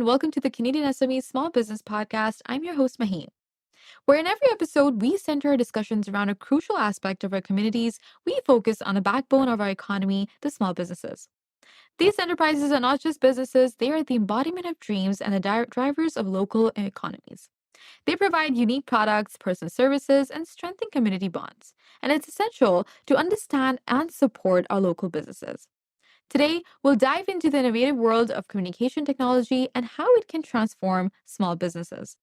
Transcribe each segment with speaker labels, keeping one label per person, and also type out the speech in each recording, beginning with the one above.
Speaker 1: and welcome to the Canadian SME Small Business Podcast. I'm your host, Maheen, where in every episode, we center our discussions around a crucial aspect of our communities. We focus on the backbone of our economy, the small businesses. These enterprises are not just businesses, they are the embodiment of dreams and the drivers of local economies. They provide unique products, personal services, and strengthen community bonds. And it's essential to understand and support our local businesses. Today, we'll dive into the innovative world of communication technology and how it can transform small businesses.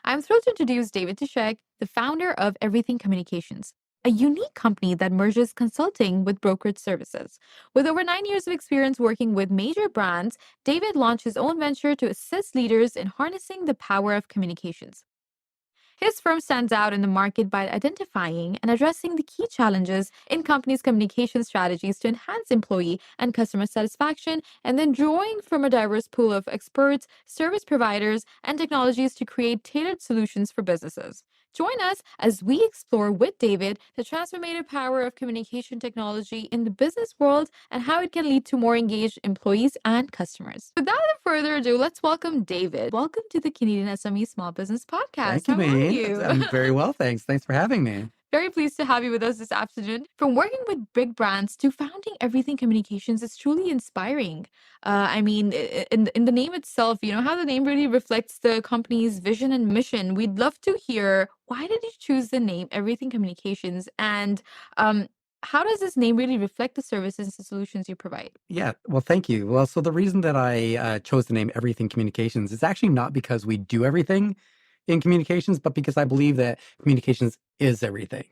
Speaker 1: I'm thrilled to introduce David Tishek, the founder of Everything Communications, a unique company that merges consulting with brokerage services. With over 9 years of experience working with major brands, David launched his own venture to assist leaders in harnessing the power of communications. His firm stands out in the market by identifying and addressing the key challenges in companies' communication strategies to enhance employee and customer satisfaction, and then drawing from a diverse pool of experts, service providers, and technologies to create tailored solutions for businesses. Join us as we explore with David the transformative power of communication technology in the business world and how it can lead to more engaged employees and customers. Without further ado, let's welcome David. Welcome to the Canadian SME Small Business Podcast.
Speaker 2: Thank you,
Speaker 1: How are
Speaker 2: Maheen.
Speaker 1: you?
Speaker 2: I'm very well, thanks. Thanks for having me.
Speaker 1: Very pleased to have you with us this afternoon. From working with big brands to founding Everything Communications is truly inspiring. In the name itself, you know how the name really reflects the company's vision and mission. We'd love to hear, why did you choose the name Everything Communications, and how does this name really reflect the services and solutions you provide?
Speaker 2: Yeah, well, thank you. Well, so the reason that I chose the name Everything Communications is actually not because we do everything in communications, but because I believe that communications is everything.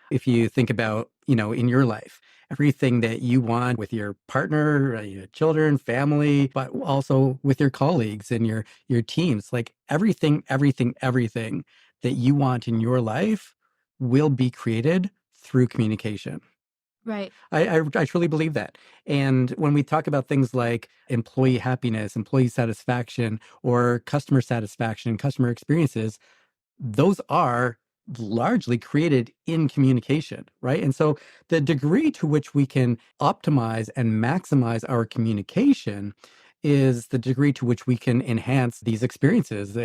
Speaker 2: If you think about, in your life, everything that you want with your partner, your children, family, but also with your colleagues and your teams, like everything that you want in your life will be created through communication.
Speaker 1: Right.
Speaker 2: I truly believe that. And when we talk about things like employee happiness, employee satisfaction, or customer satisfaction, customer experiences, those are largely created in communication, right? And so the degree to which we can optimize and maximize our communication is the degree to which we can enhance these experiences,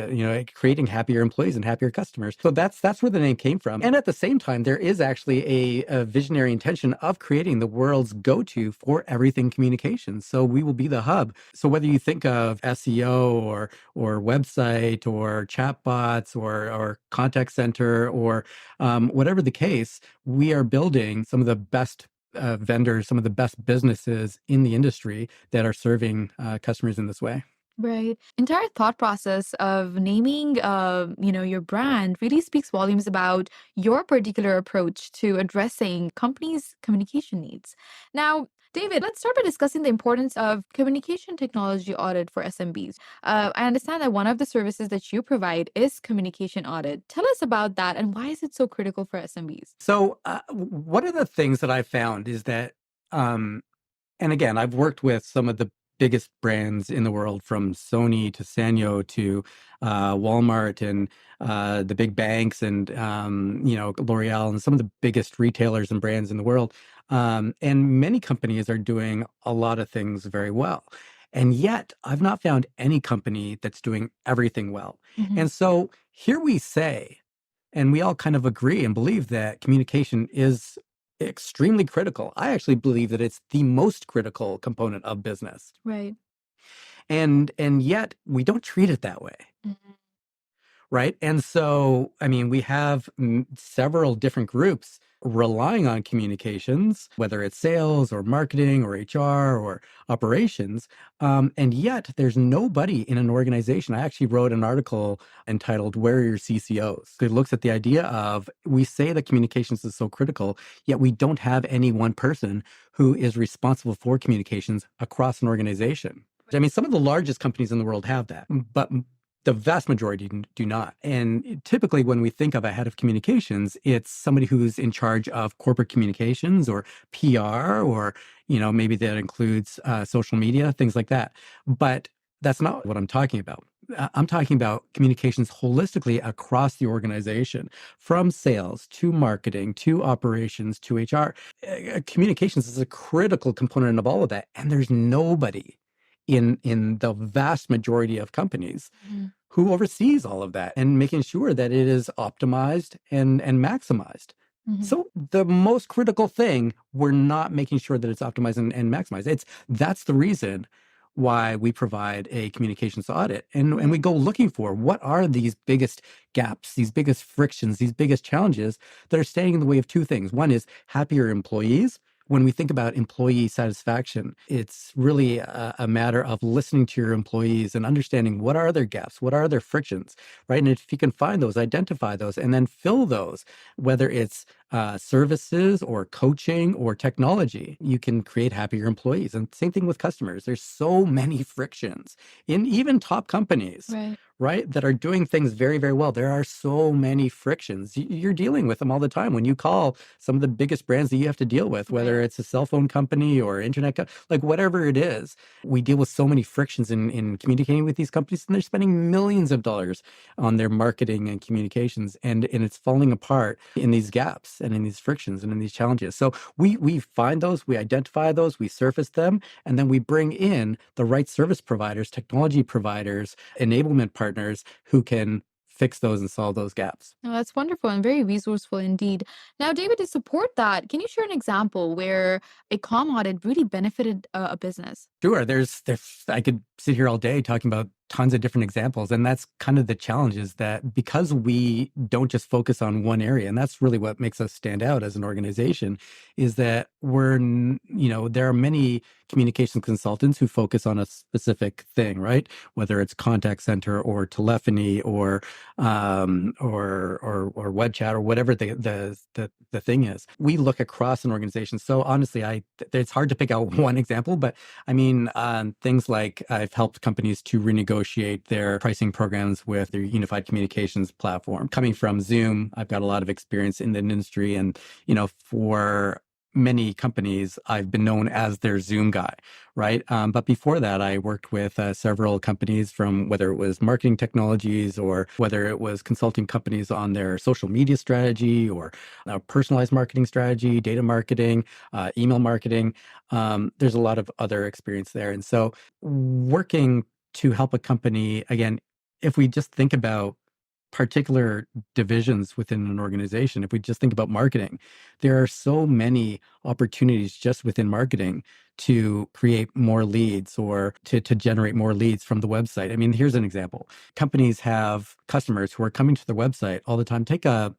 Speaker 2: creating happier employees and happier customers. So that's where the name came from. And at the same time, there is actually a visionary intention of creating the world's go-to for everything communications. So we will be the hub. So whether you think of SEO or website or chatbots or contact center or whatever the case, we are building some of the best vendors, some of the best businesses in the industry that are serving customers in this way.
Speaker 1: Right. Entire thought process of naming, your brand really speaks volumes about your particular approach to addressing companies' communication needs. Now, David, let's start by discussing the importance of communication technology audit for SMBs. I understand that one of the services that you provide is communication audit. Tell us about that and why is it so critical for SMBs?
Speaker 2: So one of the things that I found is that, and again, I've worked with some of the biggest brands in the world, from Sony to Sanyo to Walmart and the big banks and L'Oreal and some of the biggest retailers and brands in the world. And many companies are doing a lot of things very well. And yet, I've not found any company that's doing everything well.
Speaker 1: Mhm.
Speaker 2: And so here we say, and we all kind of agree and believe that communication is extremely critical. I actually believe that it's the most critical component of business.
Speaker 1: Right.
Speaker 2: And yet we don't treat it that way.
Speaker 1: Mhm.
Speaker 2: Right. And so, I mean, we have several different groups relying on communications, whether it's sales or marketing or HR or operations. And yet there's nobody in an organization. I actually wrote an article entitled "Where Are Your CCOs?" It looks at the idea of, we say that communications is so critical, yet we don't have any one person who is responsible for communications across an organization. I mean, some of the largest companies in the world have that, but the vast majority do not. And typically when we think of a head of communications, it's somebody who's in charge of corporate communications or PR, or, maybe that includes social media, things like that. But that's not what I'm talking about. I'm talking about communications holistically across the organization, from sales to marketing to operations to HR. Communications is a critical component of all of that. And there's nobody in the vast majority of companies
Speaker 1: Mhm.
Speaker 2: who oversees all of that and making sure that it is optimized and maximized.
Speaker 1: Mhm.
Speaker 2: So the most critical thing, we're not making sure that it's optimized and maximized. That's the reason why we provide a communications audit. And we
Speaker 1: Right.
Speaker 2: go looking for what are these biggest gaps, these biggest frictions, these biggest challenges that are standing in the way of two things. One is happier employees. When we think about employee satisfaction, it's really a matter of listening to your employees and understanding what are their gaps, what are their frictions, right? And if you can find those, identify those, and then fill those, whether it's services or coaching or technology, you can create happier employees. And same thing with customers. There's so many frictions in even top companies,
Speaker 1: Right.
Speaker 2: right, that are doing things very, very well. There are so many frictions. You're dealing with them all the time. When you call some of the biggest brands that you have to deal with,
Speaker 1: Right.
Speaker 2: whether it's a cell phone company or like whatever it is, we deal with so many frictions in communicating with these companies, and they're spending millions of dollars on their marketing and communications, and it's falling apart in these gaps and in these frictions and in these challenges. So we find those, we identify those, we surface them, and then we bring in the right service providers, technology providers, enablement partners who can fix those and solve those gaps.
Speaker 1: Oh, that's wonderful and very resourceful indeed. Now, David, to support that, can you share an example where a comm audit really benefited a business?
Speaker 2: Sure, there's I could sit here all day talking about tons of different examples, and that's kind of the challenge, is that because we don't just focus on one area, and that's really what makes us stand out as an organization, is that there are many communications consultants who focus on a specific thing, right? Whether it's contact center or telephony or web chat or whatever the thing is. We look across an organization. So honestly, it's hard to pick out one example, but I mean, things like I've helped companies to renegotiate their pricing programs with their unified communications platform. Coming from Zoom, I've got a lot of experience in the industry, and for many companies, I've been known as their Zoom guy, right? But before that, I worked with several companies, from whether it was marketing technologies or whether it was consulting companies on their social media strategy or personalized marketing strategy, data marketing, email marketing. There's a lot of other experience there. And so working to help a company, again, if we just think about particular divisions within an organization, if we just think about marketing, there are so many opportunities just within marketing to create more leads or to generate more leads from the website. I mean, here's an example. Companies have customers who are coming to their website all the time. Take a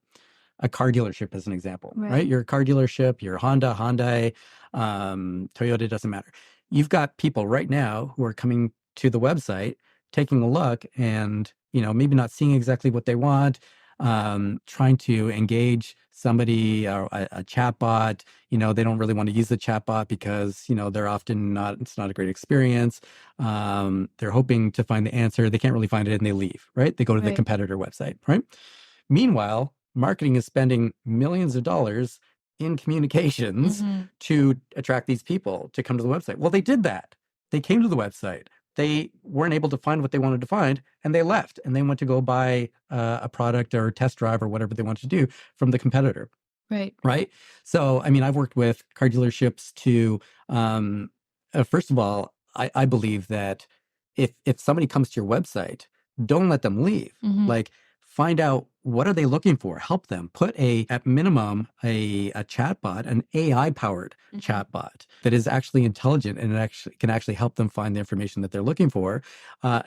Speaker 2: car dealership as an example,
Speaker 1: Right.
Speaker 2: right? You're a car dealership, you're Honda, Hyundai, Toyota, doesn't matter. You've got people right now who are coming to the website, taking a look and, maybe not seeing exactly what they want, trying to engage somebody or a chat bot. They don't really want to use the chat bot because, they're often not, it's not a great experience. They're hoping to find the answer. They can't really find it and they leave, right? They go to the
Speaker 1: Right.
Speaker 2: competitor website, right? Meanwhile, marketing is spending millions of dollars in communications
Speaker 1: Mm-hmm.
Speaker 2: to attract these people to come to the website. Well, they did that. They came to the website. They weren't able to find what they wanted to find, and they left. And they went to go buy a product or test drive or whatever they wanted to do from the competitor,
Speaker 1: Right.
Speaker 2: right? So, I mean, I've worked with car dealerships to, first of all, I believe that if somebody comes to your website, don't let them leave.
Speaker 1: Mm-hmm.
Speaker 2: Like, find out what are they looking for. Help them. Put at minimum a chatbot, an AI powered
Speaker 1: Mm-hmm.
Speaker 2: chatbot that is actually intelligent and it actually can actually help them find the information that they're looking for.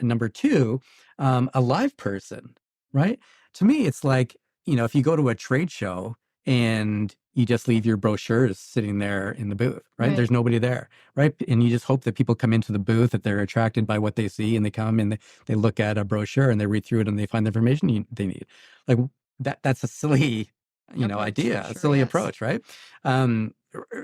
Speaker 2: Number two, a live person, right? To me, it's like, if you go to a trade show and you just leave your brochures sitting there in the booth, right?
Speaker 1: Right.
Speaker 2: There's nobody there, right? And you just hope that people come into the booth, that they're attracted by what they see, and they come and they look at a brochure and they read through it and they find the information they need. Like that's a silly,
Speaker 1: Approach for
Speaker 2: idea, a
Speaker 1: sure.
Speaker 2: silly
Speaker 1: Yes.
Speaker 2: approach, right?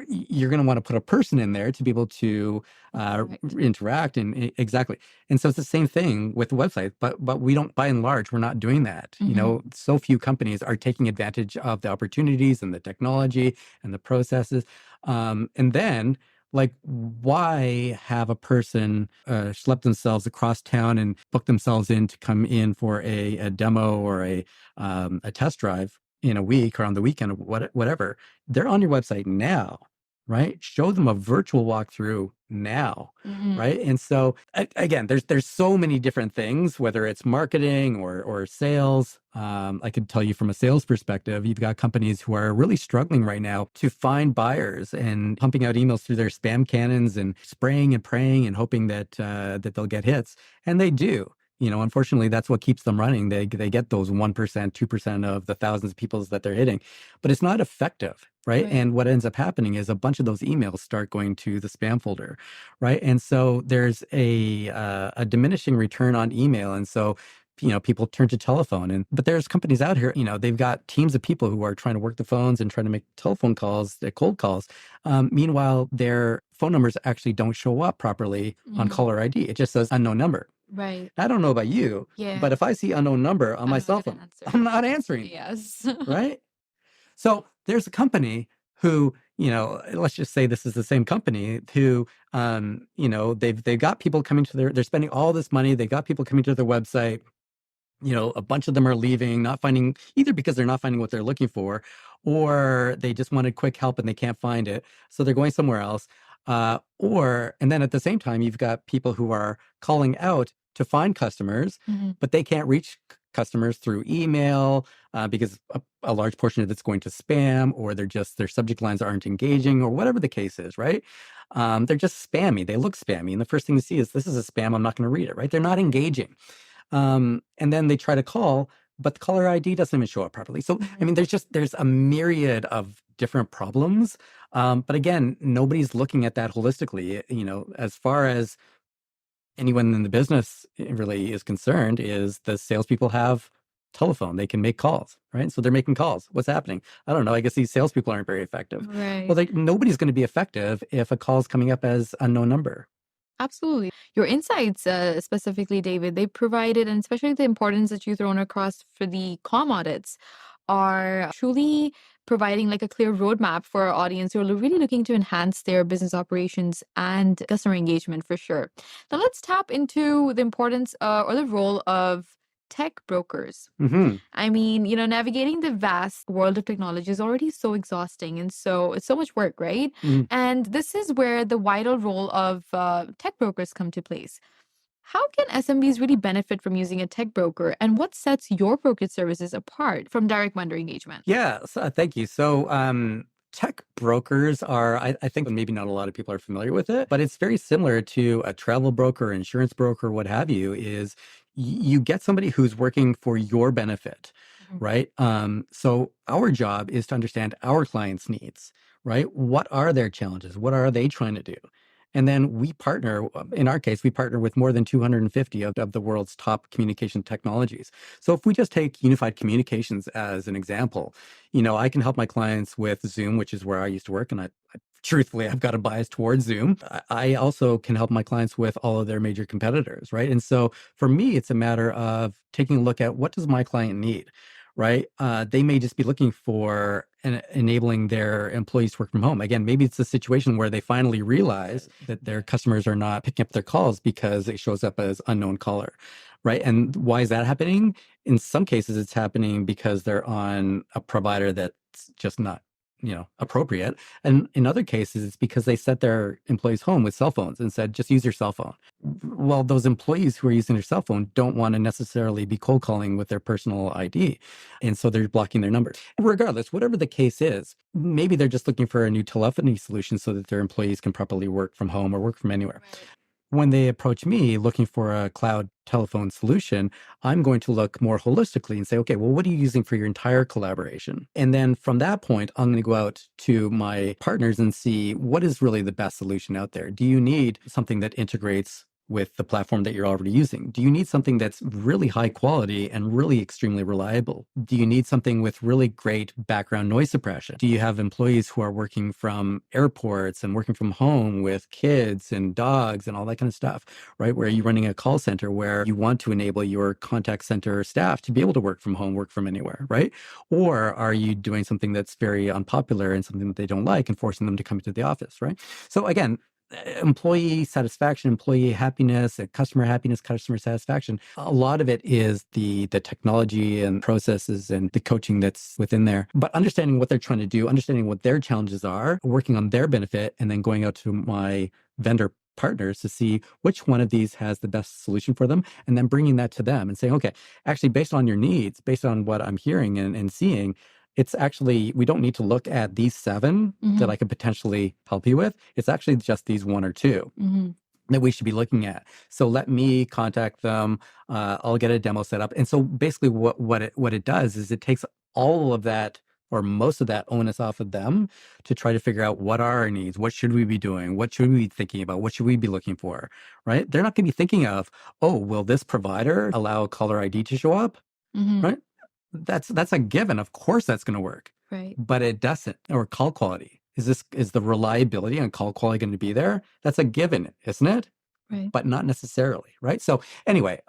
Speaker 2: You're going to want to put a person in there to be able to
Speaker 1: Correct.
Speaker 2: interact and exactly. And so it's the same thing with the website, but we don't, by and large, we're not doing that.
Speaker 1: Mm-hmm.
Speaker 2: So few companies are taking advantage of the opportunities and the technology and the processes. And then, like, why have a person schlep themselves across town and book themselves in to come in for a demo or a test drive in a week or on the weekend or whatever? They're on your website now. right? Show them a virtual walkthrough now,
Speaker 1: Mhm.
Speaker 2: right? And so again, there's so many different things, whether it's marketing or sales. I could tell you from a sales perspective, you've got companies who are really struggling right now to find buyers and pumping out emails through their spam cannons and spraying and praying and hoping that that they'll get hits, and they do. Unfortunately, that's what keeps them running. They get those 1%, 2% of the thousands of people that they're hitting, but it's not effective, right?
Speaker 1: Right.
Speaker 2: And what ends up happening is a bunch of those emails start going to the spam folder, right? And so there's a diminishing return on email, and so people turn to telephone. But there's companies out here, they've got teams of people who are trying to work the phones and trying to make telephone calls, cold calls. Meanwhile, their phone numbers actually don't show up properly on
Speaker 1: Mhm.
Speaker 2: caller ID. It just says unknown number.
Speaker 1: Right.
Speaker 2: I don't know about you,
Speaker 1: Yeah.
Speaker 2: but if I see unknown number on my
Speaker 1: I'm not
Speaker 2: cell
Speaker 1: gonna
Speaker 2: phone,
Speaker 1: answer.
Speaker 2: I'm not answering,
Speaker 1: Yes.
Speaker 2: right? So there's a company who, let's just say this is the same company who, they've got people coming to they're spending all this money. They've got people coming to their website. A bunch of them are leaving, not finding, either because they're not finding what they're looking for, or they just wanted quick help and they can't find it. So they're going somewhere else. And then at the same time, you've got people who are calling out to find customers,
Speaker 1: Mhm.
Speaker 2: but they can't reach customers through email because a large portion of it's going to spam, or their subject lines aren't engaging, or whatever the case is, right? They're just spammy. They look spammy. And the first thing you see is, this is a spam. I'm not going to read it, right? They're not engaging. And then they try to call, but the caller ID doesn't even show up properly. So, I
Speaker 1: Mhm.
Speaker 2: mean, there's a myriad of different problems. But again, nobody's looking at that holistically. As far as anyone in the business really is concerned, is the salespeople have telephone. They can make calls, right? So they're making calls. What's happening? I don't know. I guess these salespeople aren't very effective. Well,
Speaker 1: Right.
Speaker 2: nobody's going to be effective if a call is coming up as unknown number.
Speaker 1: Absolutely. Your insights, specifically, David, they provided, and especially the importance that you thrown across for the comm audits, are truly providing like a clear roadmap for our audience who are really looking to enhance their business operations and customer engagement for sure. Now, let's tap into the importance or the role of tech brokers.
Speaker 2: Hmm.
Speaker 1: I mean, navigating the vast world of technology is already so exhausting. And so it's so much work, right? And this is where the vital role of tech brokers come to place. How can SMBs really benefit from using a tech broker? And what sets your brokerage services apart from direct vendor engagement?
Speaker 2: Yeah, thank you. So, tech brokers are, I think maybe not a lot of people are familiar with it, but it's very similar to a travel broker, insurance broker, what have you, is you get somebody who's working for your benefit,
Speaker 1: Mhm.
Speaker 2: right? So our job is to understand our clients' needs, right? What are their challenges? What are they trying to do? And then we partner, in our case, we partner with more than 250 of the world's top communication technologies. So if we just take unified communications as an example, I can help my clients with Zoom, which is where I used to work, and truthfully, I've got a bias towards Zoom. I also can help my clients with all of their major competitors, right? And so for me, it's a matter of taking a look at, what does my client need, right? They may just be looking for enabling their employees to work from home. Again, maybe it's a situation where they finally realize that their customers are not picking up their calls because it shows up as unknown caller, right? And why is that happening? In some cases, it's happening because they're on a provider that's just not, appropriate. And in other cases, it's because they set their employees home with cell phones and said, just use your cell phone. Well, those employees who are using their cell phone don't want to necessarily be cold calling with their personal ID. And so they're blocking their numbers. Regardless, whatever the case is, maybe they're just looking for a new telephony solution so that their employees can properly work from home or work from anywhere.
Speaker 1: Right.
Speaker 2: When they approach me looking for a cloud telephone solution, I'm going to look more holistically and say, okay, well, what are you using for your entire collaboration? And then from that point, I'm going to go out to my partners and see what is really the best solution out there. Do you need something that integrates with the platform that you're already using? Do you need something that's really high quality and really extremely reliable? Do you need something with really great background noise suppression? Do you have employees who are working from airports and working from home with kids and dogs and all that kind of stuff, right? Where you're running a call center where you want to enable your contact center staff to be able to work from home, work from anywhere, right? Or are you doing something that's very unpopular and something that they don't like and forcing them to come into the office, right? So again, employee satisfaction, employee happiness, customer happiness, customer satisfaction. A lot of it is the technology and processes and the coaching that's within there. But understanding what they're trying to do, understanding what their challenges are, working on their benefit, and then going out to my vendor partners to see which one of these has the best solution for them, and then bringing that to them and saying, okay, actually, based on your needs, based on what I'm hearing and seeing, it's actually, we don't need to look at these 7 that I could potentially help you with. It's actually just these 1 or 2 that we should be looking at. So let me contact them. I'll get a demo set up. And so basically what it does is it takes all of that or most of that onus off of them to try to figure out what are our needs, what should we be doing, what should we be thinking about, what should we be looking for, right? They're not going to be thinking of, oh, will this provider allow caller ID to show up, right? That's a given. Of course that's going to work.
Speaker 1: Right.
Speaker 2: But it doesn't. Or call quality. Is the reliability and call quality going to be there? That's a given, isn't it?
Speaker 1: Right.
Speaker 2: But not necessarily, right? So anyway,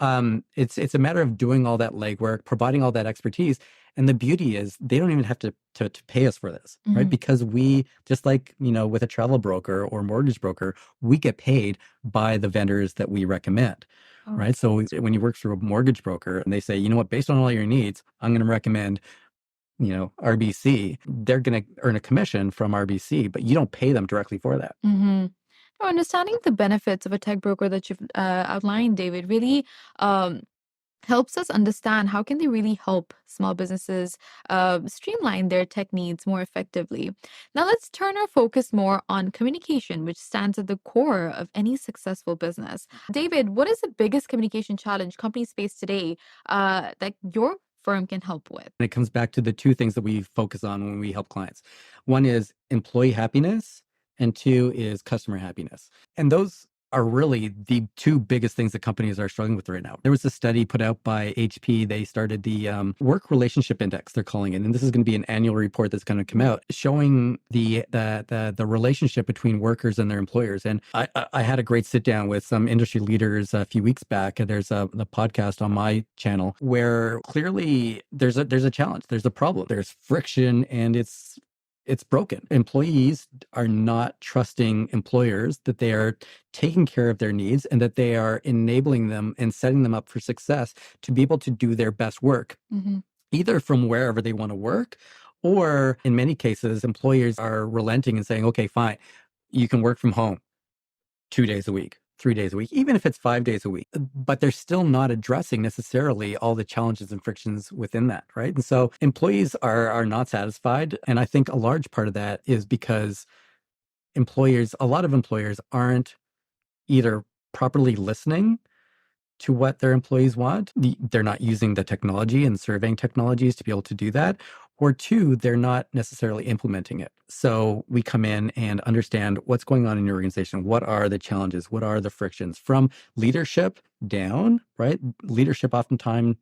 Speaker 2: it's a matter of doing all that legwork, providing all that expertise. And the beauty is they don't even have to pay us for this, right? Because we, just like, with a travel broker or mortgage broker, we get paid by the vendors that we recommend. Right. So when you work through a mortgage broker and they say, you know what, based on all your needs, I'm going to recommend, RBC, they're going to earn a commission from RBC, but you don't pay them directly for that.
Speaker 1: Understanding the benefits of a tech broker that you've outlined, David, really helps us understand how can they really help small businesses streamline their tech needs more effectively. Now let's turn our focus more on communication, which stands at the core of any successful business. David, what is the biggest communication challenge companies face today that your firm can help with?
Speaker 2: And it comes back to the 2 things that we focus on when we help clients. One is employee happiness, and 2 is customer happiness. And those are really the 2 biggest things that companies are struggling with right now. There was a study put out by HP. They started the Work Relationship Index, they're calling it. And this is going to be an annual report that's going to come out showing the relationship between workers and their employers. And I had a great sit down with some industry leaders a few weeks back. There's a podcast on my channel where clearly there's a challenge, there's a problem, there's friction, and it's broken. Employees are not trusting employers that they are taking care of their needs and that they are enabling them and setting them up for success to be able to do their best work, either from wherever they want to work, or in many cases, employers are relenting and saying, okay, fine, you can work from home 2 days a week, 3 days a week, even if it's 5 days a week, but they're still not addressing necessarily all the challenges and frictions within that, right? And so employees are not satisfied. And I think a large part of that is because a lot of employers aren't either properly listening to what their employees want. They're not using the technology and surveying technologies to be able to do that. Or 2, they're not necessarily implementing it. So we come in and understand what's going on in your organization. What are the challenges? What are the frictions from leadership down, right? Leadership oftentimes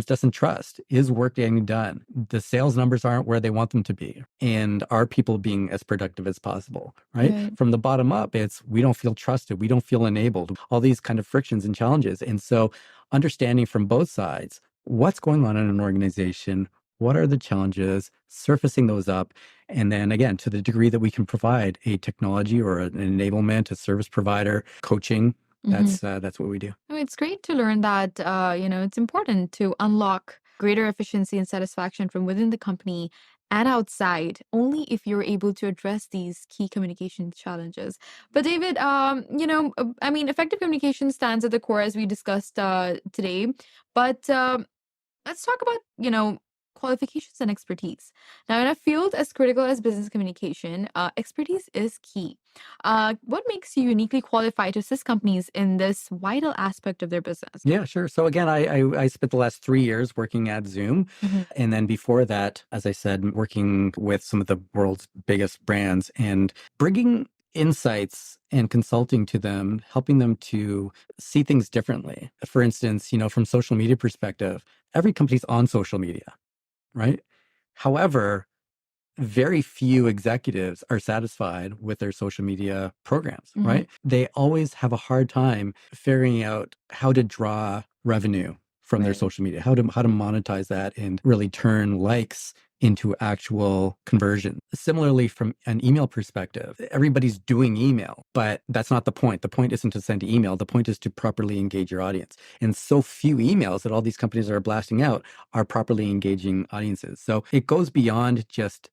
Speaker 2: doesn't trust. Is work getting done? The sales numbers aren't where they want them to be. And are people being as productive as possible, right? From the bottom up, it's we don't feel trusted. We don't feel enabled. All these kind of frictions and challenges. And so understanding from both sides, what's going on in an organization, what are the challenges, surfacing those up, and then again, to the degree that we can provide a technology or an enablement, a service provider, coaching, that's what we do.
Speaker 1: I mean, it's great to learn that it's important to unlock greater efficiency and satisfaction from within the company and outside, only if you're able to address these key communication challenges. But David, I mean, effective communication stands at the core as we discussed today. But let's talk about, qualifications and expertise. Now, in a field as critical as business communication, expertise is key. What makes you uniquely qualified to assist companies in this vital aspect of their business?
Speaker 2: Yeah, sure. So again, I spent the last 3 years working at Zoom. And then before that, as I said, working with some of the world's biggest brands and bringing insights and consulting to them, helping them to see things differently. For instance, from social media perspective, every company's on social media, right? However, very few executives are satisfied with their social media programs, right? They always have a hard time figuring out how to draw revenue from their social media, how to monetize that and really turn likes into actual conversion. Similarly, from an email perspective, everybody's doing email, but that's not the point. The point isn't to send email. The point is to properly engage your audience. And so few emails that all these companies are blasting out are properly engaging audiences. So it goes beyond just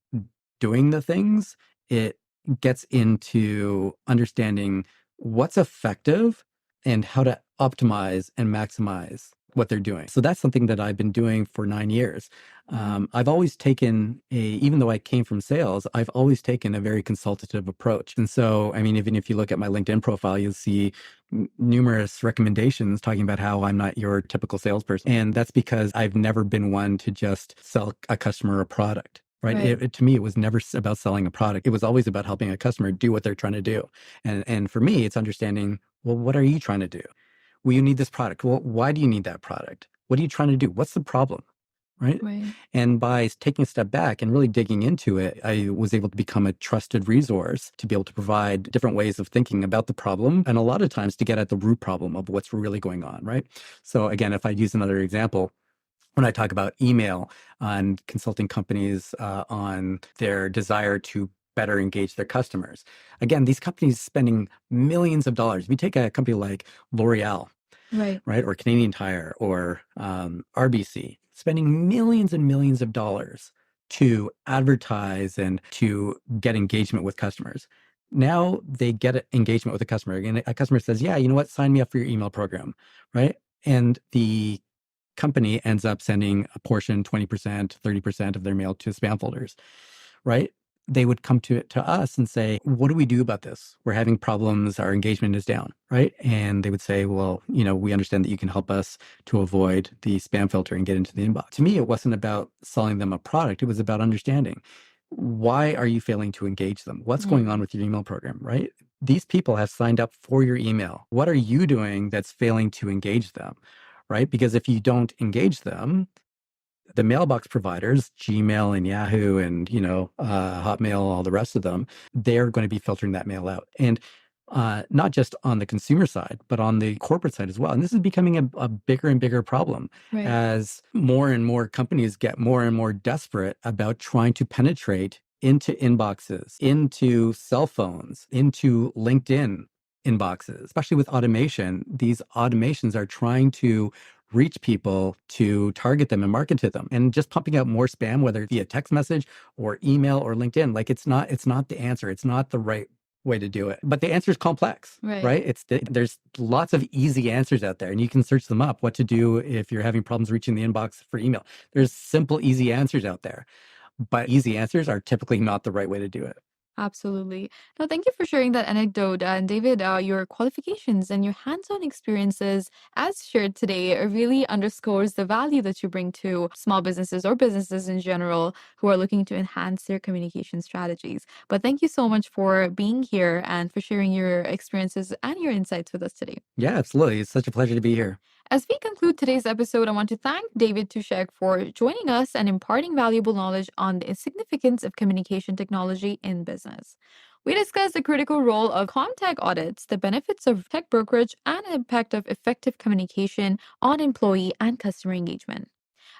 Speaker 2: doing the things. It gets into understanding what's effective and how to optimize and maximize what they're doing. So that's something that I've been doing for 9 years. I've always taken even though I came from sales, I've always taken a very consultative approach. And so, I mean, even if you look at my LinkedIn profile, you'll see numerous recommendations talking about how I'm not your typical salesperson. And that's because I've never been one to just sell a customer a product. Right.
Speaker 1: Right.
Speaker 2: To me, it was never about selling a product. It was always about helping a customer do what they're trying to do. And for me, it's understanding, well, what are you trying to do? Well, you need this product. Well, why do you need that product? What are you trying to do? What's the problem? Right.
Speaker 1: Right.
Speaker 2: And by taking a step back and really digging into it, I was able to become a trusted resource to be able to provide different ways of thinking about the problem. And a lot of times to get at the root problem of what's really going on. Right. So again, if I use another example, when I talk about email and consulting companies on their desire to better engage their customers. Again, these companies spending millions of dollars. We take a company like L'Oreal,
Speaker 1: Right.
Speaker 2: right, or Canadian Tire, or RBC, spending millions and millions of dollars to advertise and to get engagement with customers. Now they get engagement with a customer, and a customer says, "Yeah, you know what? Sign me up for your email program," right? And the company ends up sending a portion, 20%, 30% of their mail to spam folders, right? They would come to us and say, what do we do about this? We're having problems. Our engagement is down, right? And they would say, well, we understand that you can help us to avoid the spam filter and get into the inbox. To me, it wasn't about selling them a product. It was about understanding, why are you failing to engage them? What's
Speaker 1: Right.
Speaker 2: going on with your email program, right? These people have signed up for your email. What are you doing that's failing to engage them, right? Because if you don't engage them, the mailbox providers, Gmail and Yahoo and, Hotmail, all the rest of them, they're going to be filtering that mail out. And not just on the consumer side, but on the corporate side as well. And this is becoming a bigger and bigger problem
Speaker 1: Right.
Speaker 2: as more and more companies get more and more desperate about trying to penetrate into inboxes, into cell phones, into LinkedIn inboxes. Especially with automation, these automations are trying to reach people to target them and market to them, and just pumping out more spam, whether via text message or email or LinkedIn. Like it's not the answer. It's not the right way to do it. But the answer is complex,
Speaker 1: Right.
Speaker 2: right? There's lots of easy answers out there, and you can search them up. What to do if you're having problems reaching the inbox for email? There's simple, easy answers out there, but easy answers are typically not the right way to do it.
Speaker 1: Absolutely. No, thank you for sharing that anecdote. And David, your qualifications and your hands-on experiences as shared today really underscores the value that you bring to small businesses or businesses in general who are looking to enhance their communication strategies. But thank you so much for being here and for sharing your experiences and your insights with us today.
Speaker 2: Yeah, absolutely. It's such a pleasure to be here.
Speaker 1: As we conclude today's episode, I want to thank David Tushek for joining us and imparting valuable knowledge on the significance of communication technology in business. We discussed the critical role of contact audits, the benefits of tech brokerage, and the impact of effective communication on employee and customer engagement.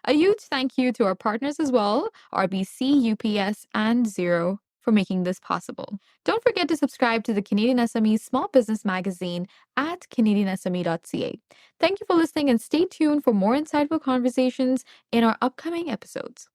Speaker 1: A huge thank you to our partners as well, RBC, UPS, and Zero, for making this possible. Don't forget to subscribe to the Canadian SME Small Business Magazine at canadiansme.ca. Thank you for listening and stay tuned for more insightful conversations in our upcoming episodes.